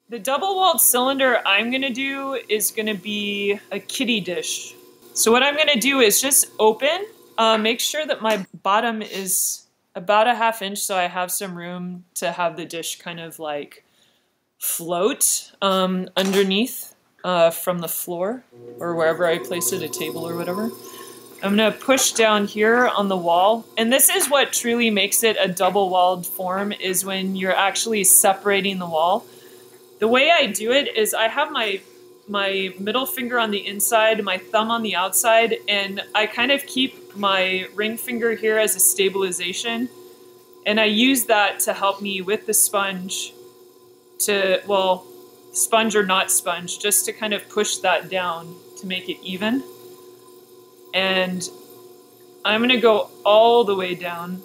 The double-walled cylinder I'm gonna do is gonna be a kitty dish. So what I'm gonna do is just open, make sure that my bottom is about a ½ inch so I have some room to have the dish kind of like float underneath from the floor or wherever I place it, a table or whatever. I'm gonna push down here on the wall, and this is what truly makes it a double-walled form, is when you're actually separating the wall. The way I do it is I have my middle finger on the inside, my thumb on the outside, and I kind of keep my ring finger here as a stabilization. And I use that to help me with the sponge to, well, sponge or not sponge, just to kind of push that down to make it even. And I'm gonna go all the way down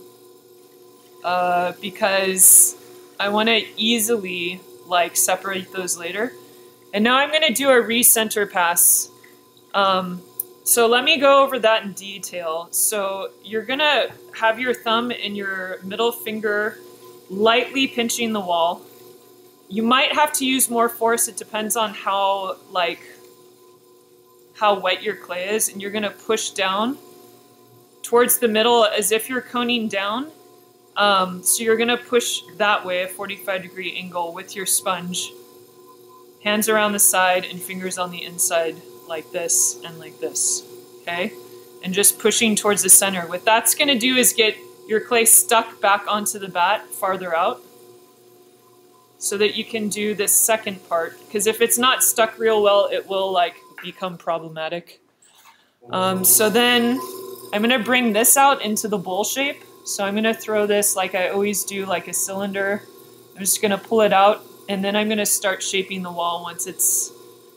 because I wanna easily like separate those later. And now I'm going to do a recenter pass. So let me go over that in detail. So you're going to have your thumb and your middle finger lightly pinching the wall. You might have to use more force. It depends on how wet your clay is. And you're going to push down towards the middle as if you're coning down. So you're going to push that way, a 45-degree angle with your sponge. Hands around the side and fingers on the inside like this and like this, okay? And just pushing towards the center. What that's going to do is get your clay stuck back onto the bat farther out so that you can do this second part. Because if it's not stuck real well, it will like become problematic. So then I'm going to bring this out into the bowl shape. So I'm going to throw this like I always do, like a cylinder. I'm just going to pull it out, and then I'm going to start shaping the wall once it's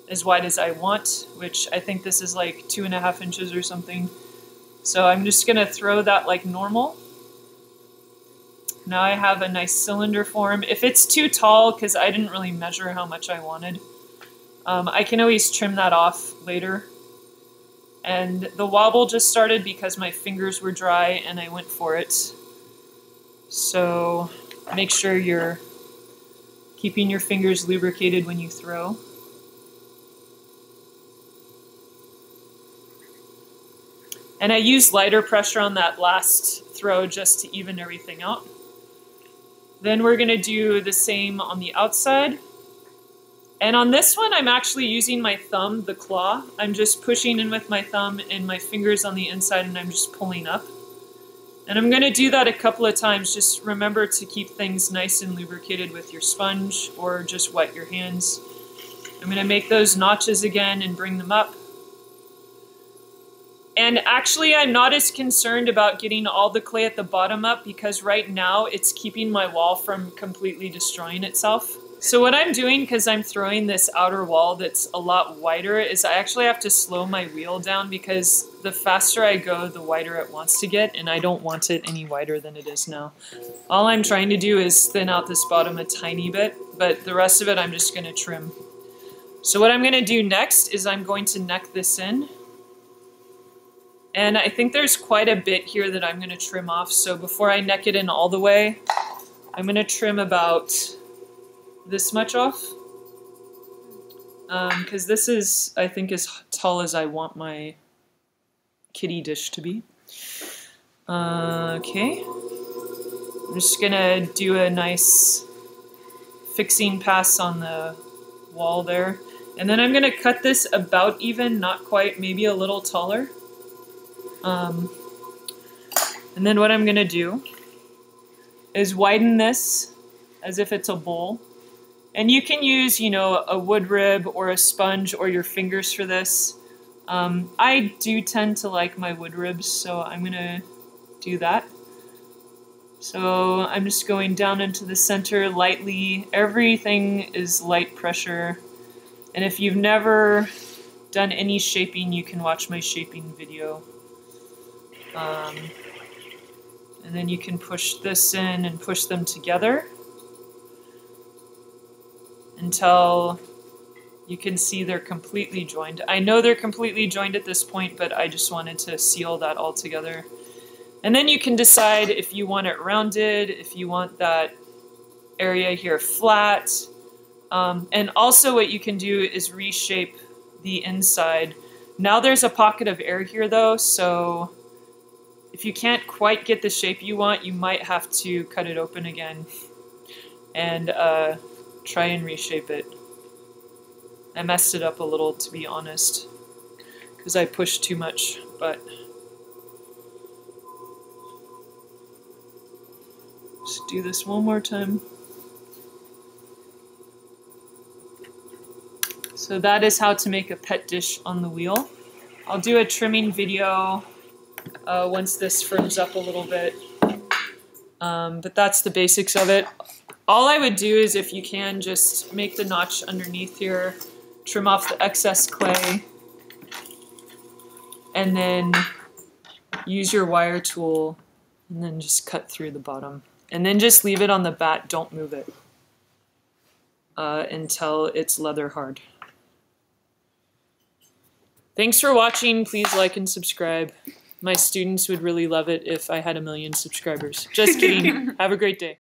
as wide as I want, which I think this is like 2.5 inches or something. So I'm just going to throw that like normal. Now I have a nice cylinder form. If it's too tall, because I didn't really measure how much I wanted, I can always trim that off later. And the wobble just started because my fingers were dry and I went for it. So make sure you're keeping your fingers lubricated when you throw. And I use lighter pressure on that last throw just to even everything out. Then we're going to do the same on the outside. And on this one, I'm actually using my thumb, the claw. I'm just pushing in with my thumb and my fingers on the inside, and I'm just pulling up. And I'm going to do that a couple of times. Just remember to keep things nice and lubricated with your sponge, or just wet your hands. I'm going to make those notches again and bring them up. And actually, I'm not as concerned about getting all the clay at the bottom up, because right now it's keeping my wall from completely destroying itself. So what I'm doing, because I'm throwing this outer wall that's a lot wider, is I actually have to slow my wheel down, because the faster I go, the wider it wants to get, and I don't want it any wider than it is now. All I'm trying to do is thin out this bottom a tiny bit, but the rest of it I'm just going to trim. So what I'm going to do next is I'm going to neck this in. And I think there's quite a bit here that I'm going to trim off, so before I neck it in all the way, I'm going to trim about this much off. Because this is, I think, as tall as I want my kitty dish to be. Okay. I'm just going to do a nice fixing pass on the wall there. And then I'm going to cut this about even, not quite, maybe a little taller. And then what I'm going to do is widen this as if it's a bowl. And you can use, you know, a wood rib or a sponge or your fingers for this. I do tend to like my wood ribs, so I'm going to do that. So I'm just going down into the center lightly. Everything is light pressure. And if you've never done any shaping, you can watch my shaping video. And then you can push this in and push them together until you can see they're completely joined. I know they're completely joined at this point, but I just wanted to seal that all together. And then you can decide if you want it rounded, if you want that area here flat. And also what you can do is reshape the inside. Now there's a pocket of air here though, so if you can't quite get the shape you want, you might have to cut it open again and try and reshape it. I messed it up a little, to be honest, because I pushed too much, but just do this one more time. So that is how to make a pet dish on the wheel. I'll do a trimming video once this firms up a little bit. But that's the basics of it. All I would do is, if you can, just make the notch underneath here, trim off the excess clay, and then use your wire tool and then just cut through the bottom. And then just leave it on the bat, don't move it until it's leather hard. Thanks for watching. Please like and subscribe. My students would really love it if I had 1 million subscribers. Just kidding. Have a great day.